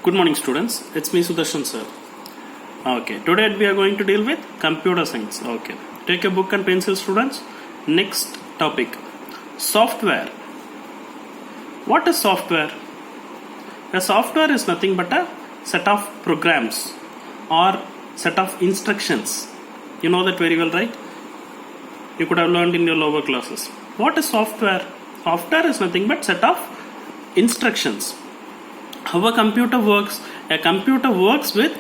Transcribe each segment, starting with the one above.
Good morning, students. It's me, Sudarshan sir. Okay, today we are going to deal with computer science. Okay, take a book and pencil, students. Next topic, software. What is software? A software is nothing but a set of programs or set of instructions. You know that very well, right? You could have learned in your lower classes. What is software? Software is nothing but set of instructions. How a computer works with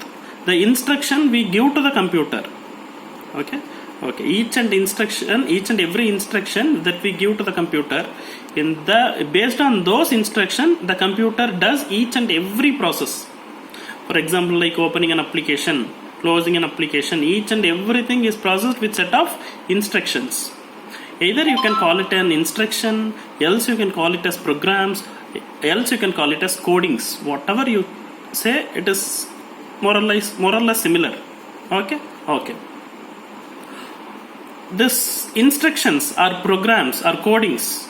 the instruction we give to the computer. Okay, each and every instruction that we give to the computer, based on those instructions, the computer does each and every process. For example, like opening an application, closing an application, each and everything is processed with set of instructions. Either you can call it an instruction, else you can call it as programs, else you can call it as codings. Whatever you say, it is more or less similar. Okay. This instructions are programs or codings.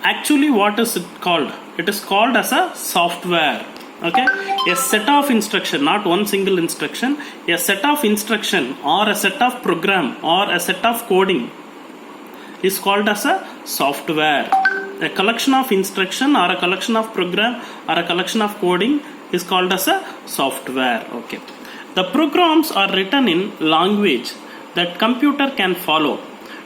Actually, what is it called? It is called as a software. Okay, a set of instruction, not one single instruction, a set of instruction or a set of program or a set of coding is called as a software. A collection of instruction or a collection of program or a collection of coding is called as a software. Okay, the programs are written in language that computer can follow.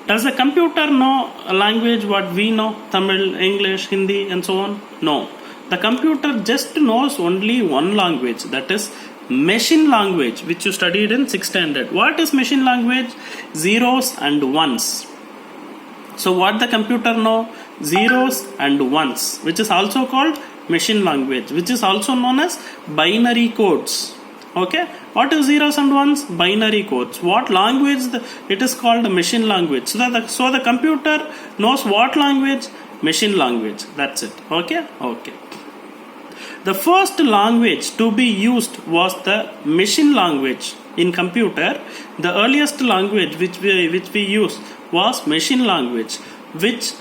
Does the computer know a language what we know? Tamil, English, Hindi and so on? No. The computer just knows only one language, that is machine language, which you studied in 6th standard. What is machine language? Zeros and ones. So what the computer know? Zeros and ones, which is also called machine language, which is also known as binary codes. Okay, what is zeros and ones? Binary codes. What language? It is called machine language. So the computer knows what language? Machine language. That's it. Okay. The first language to be used was the machine language in computer. The earliest language which we used was machine language, which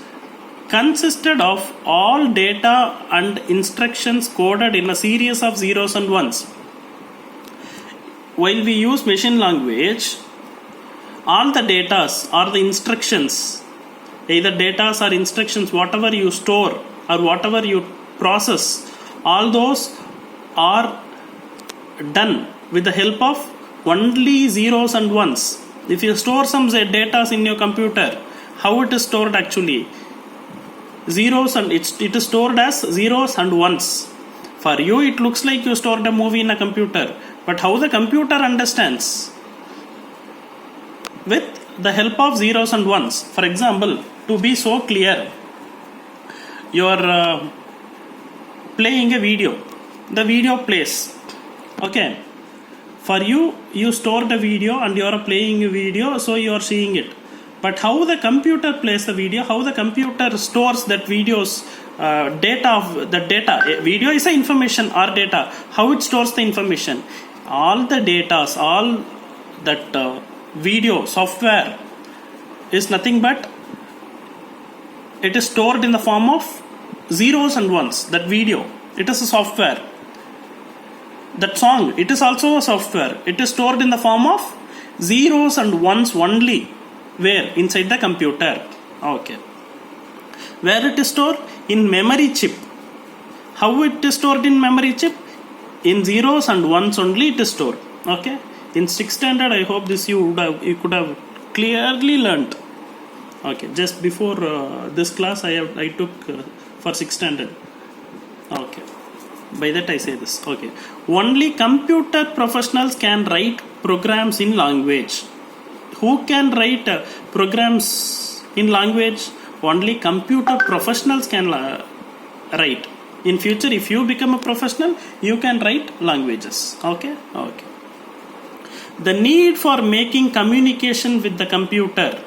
consisted of all data and instructions coded in a series of zeros and ones. While we use machine language, all the data or the instructions, either data or instructions, whatever you store or whatever you process, all those are done with the help of only zeros and ones. If you store some data in your computer, how it is stored actually? Zeros, and it is stored as zeros and ones. For you, it looks like you stored a movie in a computer, but how the computer understands? With the help of zeros and ones. For example, to be so clear, you are playing a video. The video plays. Okay. For you store the video and you are playing a video, so you are seeing it. But how the computer plays the video, how the computer stores that video's data of the data. Video is a information or data. How it stores the information? All the data, all that video software is nothing but it is stored in the form of zeros and ones. That video, it is a software. That song, it is also a software. It is stored in the form of zeros and ones only. Where? Inside the computer. Okay. Where it is stored? In memory chip. How it is stored in memory chip? In zeros and ones only it is stored. Okay. In 6th standard, I hope this you could have clearly learnt. Okay. Just before this class, I took for 6th standard. Okay. By that I say this. Okay. Only computer professionals can write programs in language. Who can write programs in language? Only computer professionals can write. In future, if you become a professional, you can write languages. Okay. The need for making communication with the computer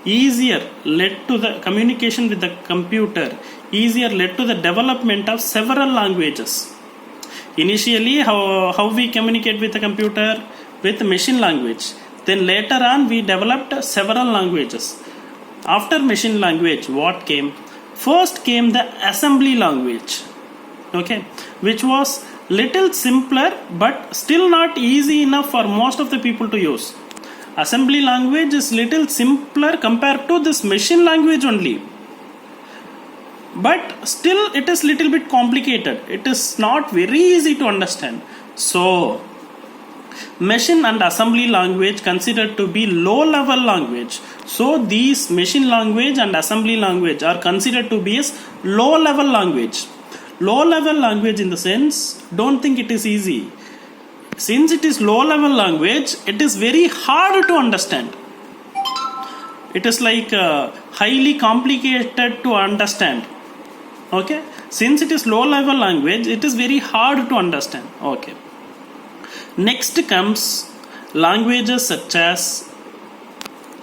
easier led to the development of several languages. Initially, how we communicate with the computer? With machine language. Then later on, we developed several languages. After machine language, what came? First came the assembly language. okay, which was little simpler but still not easy enough for most of the people to use. Assembly language is little simpler compared to this machine language only, but still it is little bit complicated. It is not very easy to understand. So machine and assembly language considered to be low level language. So these machine language and assembly language are considered to be as low level language. Low level language in the sense, don't think it is easy. Since it is low level language, it is very hard to understand. It is like highly complicated to understand. Okay, since it is low level language, it is very hard to understand. Okay, next comes languages such as,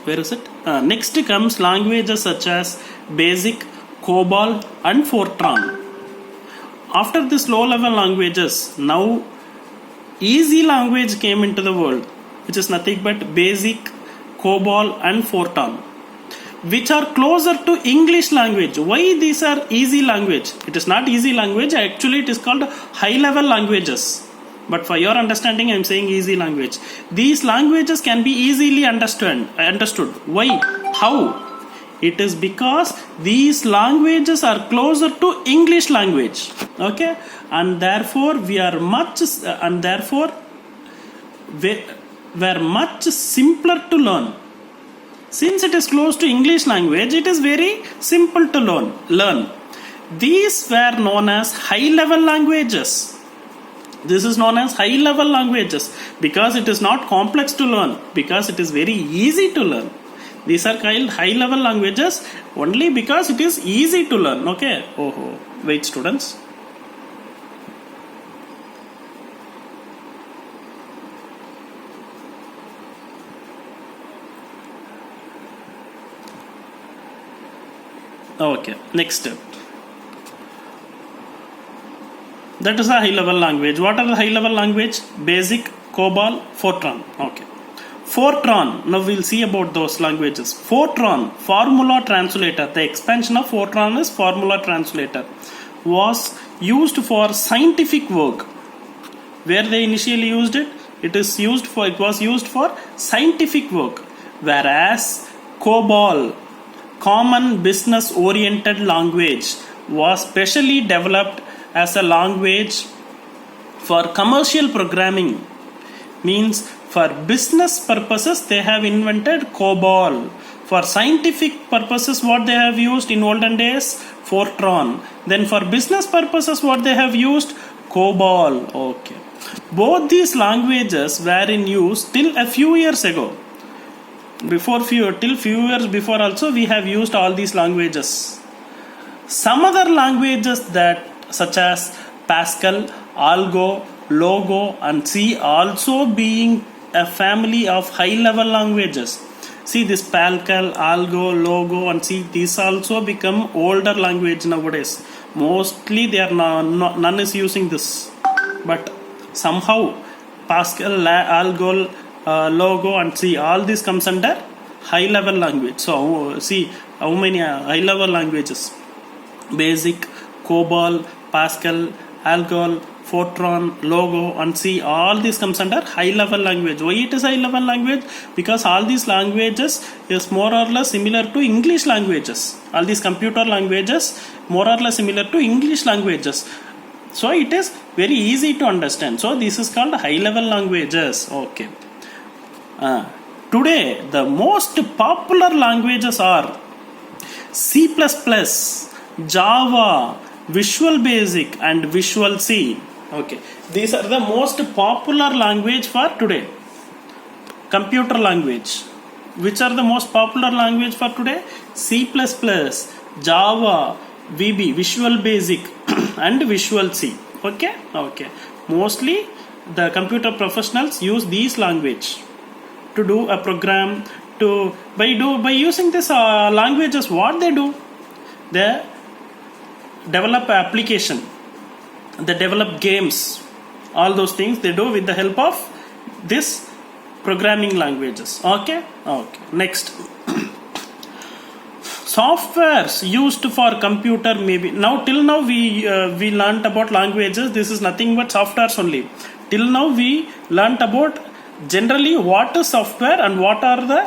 where is it? Next comes languages such as Basic, COBOL and Fortran. After this low level languages, now easy language came into the world, which is nothing but Basic, COBOL and Fortran, which are closer to English language. Why these are easy language? It is not easy language, actually it is called high level languages. But for your understanding, I am saying easy language. These languages can be easily understood. Why? How? It is because these languages are closer to English language. Okay? And therefore we are much simpler to learn. Since it is close to English language, it is very simple to learn. These were known as high level languages. This is known as high level languages because it is not complex to learn, because it is very easy to learn. These are called high level languages only because it is easy to learn. Okay. Oh, wait, students. Okay, next step. That is a high level language. What are the high level language? Basic, COBOL, Fortran. Okay. Fortran. Now we'll see about those languages. Fortran, formula translator. The expansion of Fortran is formula translator. Was used for scientific work. Where they initially used it? It was used for scientific work. Whereas COBOL, common business oriented language, was specially developed as a language for commercial programming. Means for business purposes they have invented COBOL. For scientific purposes what they have used in olden days, Fortran. Then for business purposes what they have used, COBOL. Okay. Both these languages were in use till a few years ago. Till few years before also we have used all these languages. Some other languages that such as Pascal, Algo, Logo and C also being a family of high level languages. See this Pascal, Algo, Logo and C, these also become older language nowadays. Mostly they are none is using this. But somehow Pascal, Algo, Logo and C, all this comes under high level language. So see how many high level languages? Basic, COBOL, Pascal, Algol, Fortran, Logo and C, all this comes under high level language. Why it is high level language? Because all these languages is more or less similar to English languages. All these computer languages more or less similar to English languages. So it is very easy to understand. So this is called high level languages. Okay. Today the most popular languages are C++, Java, Visual Basic and Visual C. Okay, these are the most popular language for today. Computer language. Which are the most popular language for today? C++, Java, VB, Visual Basic and Visual C. Okay. Mostly the computer professionals use these language to do a program. By using this languages, what they do? They develop application, they develop games, all those things they do with the help of this programming languages. Okay. Next. softwares used for computer maybe. Now till now we learnt about languages. This is nothing but softwares only. Till now we learnt about generally what is software and what are the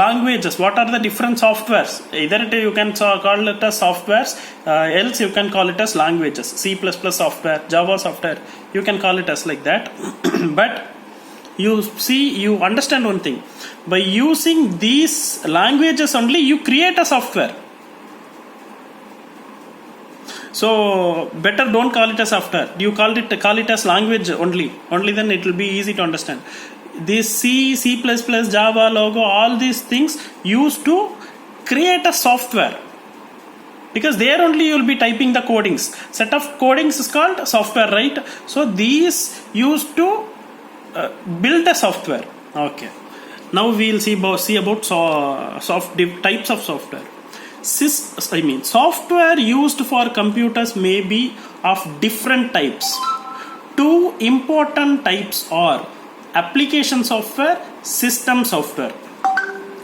languages, what are the different softwares. Either you can call it as softwares, else you can call it as languages. C++ software, Java software, you can call it as like that. But you understand one thing, by using these languages only you create a software. So better don't call it as software, you call it as language only then it will be easy to understand. This C++, Java, Logo, all these things used to create a software, because there only you will be typing the codings. Set of codings is called software, right? So these used to build a software. Okay, now we will see about types of software. Software used for computers may be of different types. Two important types are application software, system software.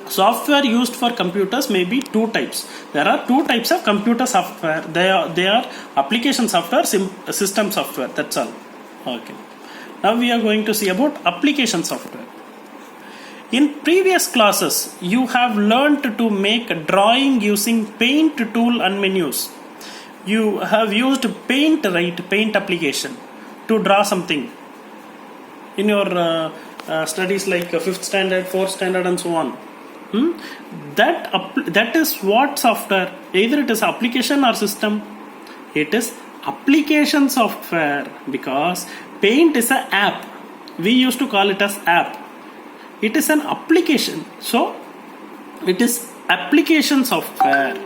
Software used for computers may be two types. There are two types of computer software. They are application software, system software. That's all. Okay. Now we are going to see about application software. In previous classes, you have learned to make a drawing using Paint tool and menus. You have used Paint, right? Paint application to draw something. In your studies like 5th standard, 4th standard and so on. That is what software. Either it is application or system. It is application software, because Paint is an app. We used to call it as app. It is an application. So it is application software.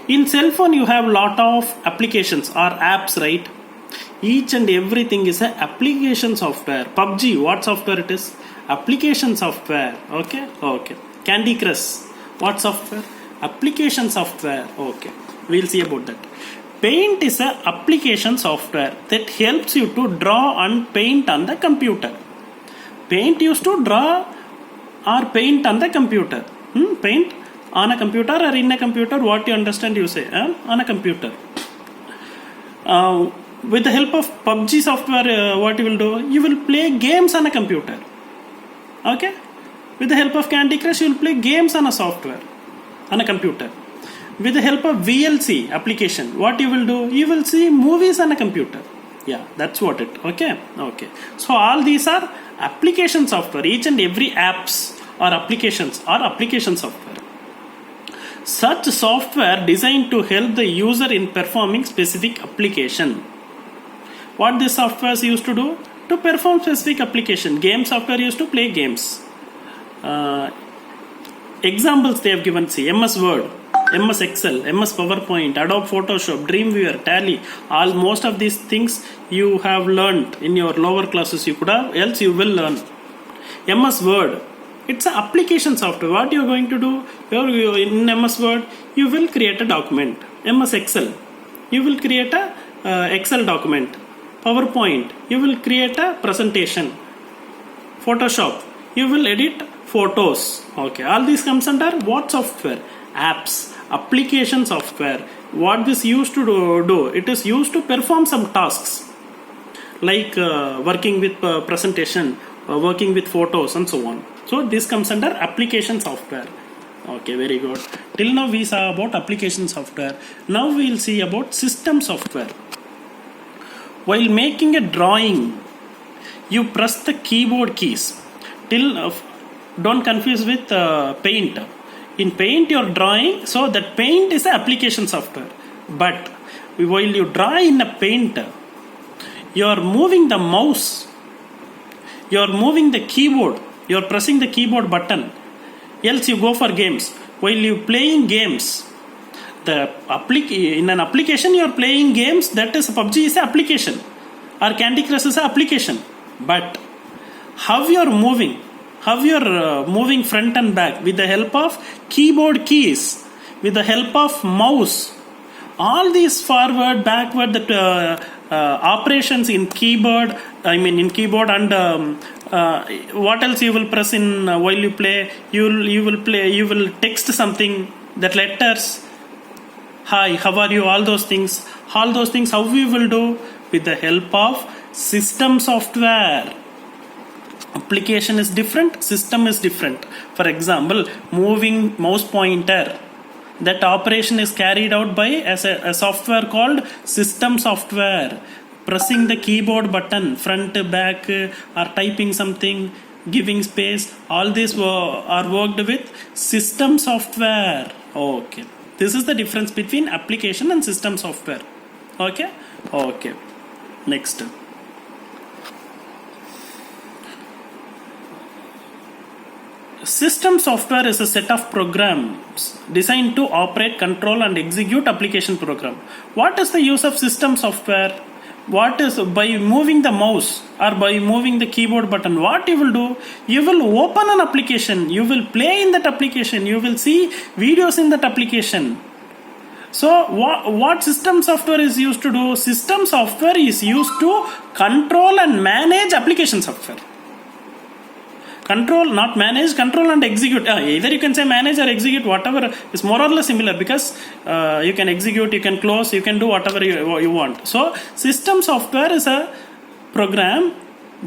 In cell phone you have lot of applications or apps, right? Each and everything is an application software. PUBG, what software it is? Application software. Okay. Candy Crush, what software? Application software. Okay, we'll see about that. Paint is an application software that helps you to draw and paint on the computer. Paint used to draw or paint on the computer. Paint on a computer or in a computer, what you understand you say, on a computer. With the help of PUBG software, what you will do? You will play games on a computer. Okay? With the help of Candy Crush, you will play games on a software, on a computer. With the help of VLC application, what you will do? You will see movies on a computer. Yeah, that's what it. Okay. So all these are application software. Each and every apps or applications are application software. Such software designed to help the user in performing specific application. What this software is used to do? To perform specific application. Game software used to play games. Examples they have given. See, MS Word, MS Excel, MS PowerPoint, Adobe Photoshop, Dreamweaver, Tally. Most of these things you have learned in your lower classes. You could have, else you will learn. MS Word, it's an application software. What you are going to do? In MS Word, you will create a document. MS Excel, you will create a Excel document. PowerPoint, you will create a presentation. Photoshop, you will edit photos. Okay, all these comes under what software? Apps, application software. What this used to do? It is used to perform some tasks like working with presentation, working with photos and so on. So this comes under application software. Okay, very good. Till now we saw about application software. Now we will see about system software. While making a drawing, you press the keyboard keys. Don't confuse with Paint. In Paint you're drawing, so that Paint is an application software. But while you draw in a Paint, you're moving the mouse, you're moving the keyboard, you're pressing the keyboard button. Else you go for games. While you playing games, in an application you are playing games. That is, PUBG is an application or Candy Crush is an application. But how you're moving? How you're moving front and back with the help of keyboard keys, with the help of mouse. All these forward, backward, operations in keyboard. In keyboard and what else you will press in while you play? You will text something that letters, hi, how are you, all those things how we will do? With the help of system software. Application is different, system is different. For example, moving mouse pointer, that operation is carried out by a software called system software. Pressing the keyboard button, front, back, or typing something, giving space, all these are worked with system software. Okay, this is the difference between application and system software. Okay, next. System software is a set of programs designed to operate, control, and execute application program. What is the use of system software? What is, by moving the mouse or by moving the keyboard button, what you will do? You will open an application, you will play in that application, you will see videos in that application. So what system software is used to do? System software is used to control and manage application software. Control, not manage, control and execute. Either you can say manage or execute, whatever is more or less similar, because you can execute, you can close, you can do whatever you want. So system software is a program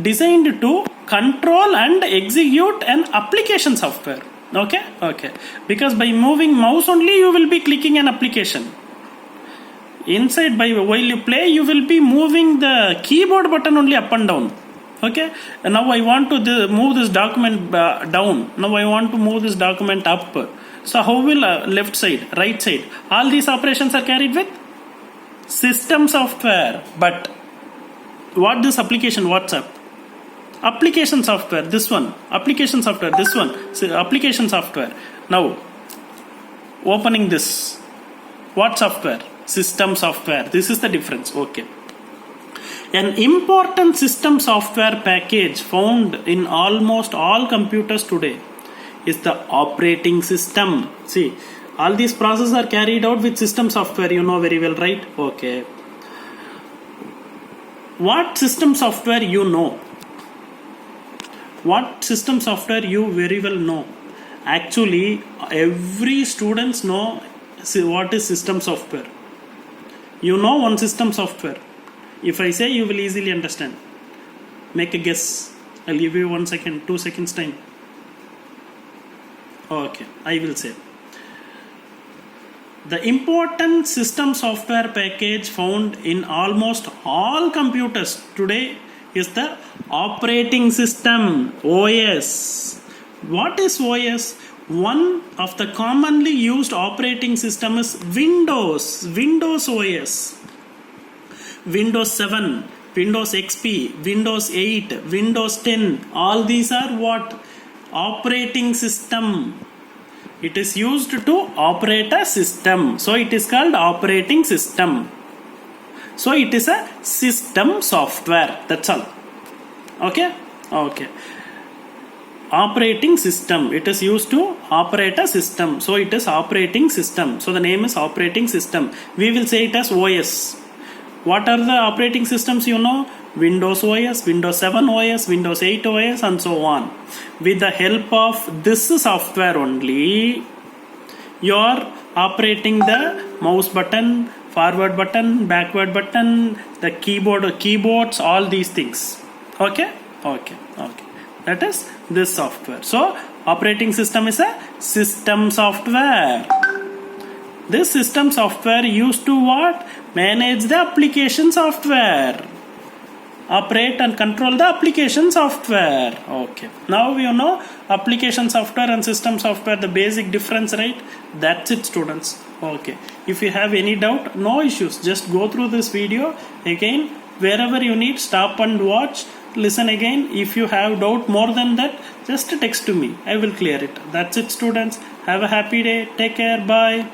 designed to control and execute an application software. Okay. Because by moving mouse only you will be clicking an application. Inside, while you play, you will be moving the keyboard button only up and down. Okay, and now I want to move this document down. Now I want to move this document up. So how will left side, right side, all these operations are carried with system software. But what this application, WhatsApp, application software, this one, application software, this one, application software. Now opening this, what software? System software. This is the difference. Okay. An important system software package found in almost all computers today is the operating system. See, all these processes are carried out with system software, you know very well, right? Okay. What system software you know? What system software you very well know? Actually, every students know what is system software. You know one system software. If I say, you will easily understand. Make a guess. I'll give you 1 second, 2 seconds time. Okay, I will say. The important system software package found in almost all computers today is the operating system, OS. What is OS? One of the commonly used operating system is Windows OS. Windows 7, Windows XP, Windows 8, Windows 10, all these are what? Operating system. It is used to operate a system. So it is called operating system. So it is a system software. That's all. Okay. Operating system. It is used to operate a system. So it is operating system. So the name is operating system. We will say it as OS. What are the operating systems you know? Windows OS, Windows 7 OS, Windows 8 OS, and so on. With the help of this software only, you are operating the mouse button, forward button, backward button, the keyboards, all these things. Okay. That is this software. So operating system is a system software. This system software used to what? Manage the application software. Operate and control the application software. Okay. Now you know application software and system software, the basic difference, right? That's it, students. Okay. If you have any doubt, no issues. Just go through this video again. Wherever you need, stop and watch. Listen again. If you have doubt more than that, just text to me. I will clear it. That's it, students. Have a happy day. Take care. Bye.